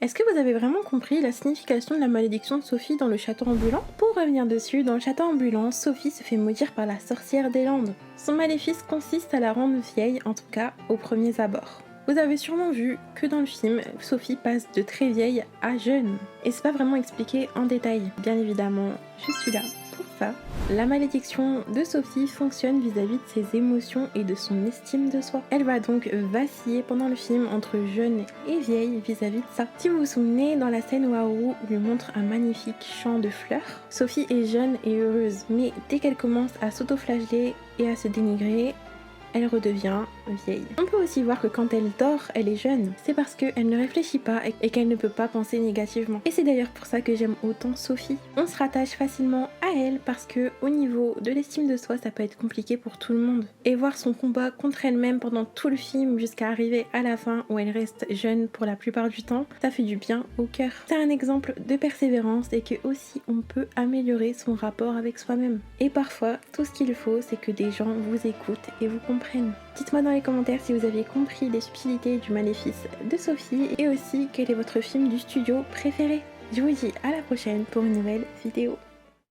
Est-ce que vous avez vraiment compris la signification de la malédiction de Sophie dans le château ambulant? Pour revenir dessus, dans le château ambulant, Sophie se fait maudire par la sorcière des Landes. Son maléfice consiste à la rendre vieille, en tout cas aux premiers abords. Vous avez sûrement vu que dans le film, Sophie passe de très vieille à jeune. Et c'est pas vraiment expliqué en détail. Bien évidemment, je suis là pour ça. La malédiction de Sophie fonctionne vis-à-vis de ses émotions et de son estime de soi. Elle va donc vaciller pendant le film entre jeune et vieille vis-à-vis de ça. Si vous vous souvenez, dans la scène où Haru lui montre un magnifique champ de fleurs, Sophie est jeune et heureuse, mais dès qu'elle commence à s'auto-flageller et à se dénigrer, elle redevient vieille. On peut aussi voir que quand elle dort, elle est jeune. C'est parce qu'elle ne réfléchit pas et qu'elle ne peut pas penser négativement. Et c'est d'ailleurs pour ça que j'aime autant Sophie. On se rattache facilement à elle parce que au niveau de l'estime de soi, ça peut être compliqué pour tout le monde. Et voir son combat contre elle-même pendant tout le film jusqu'à arriver à la fin où elle reste jeune pour la plupart du temps, ça fait du bien au cœur. C'est un exemple de persévérance et que aussi on peut améliorer son rapport avec soi-même. Et parfois, tout ce qu'il faut, c'est que des gens vous écoutent et vous comprennent. Dites-moi dans les commentaires si vous avez compris les subtilités du maléfice de Sophie et aussi quel est votre film du studio préféré. Je vous dis à la prochaine pour une nouvelle vidéo.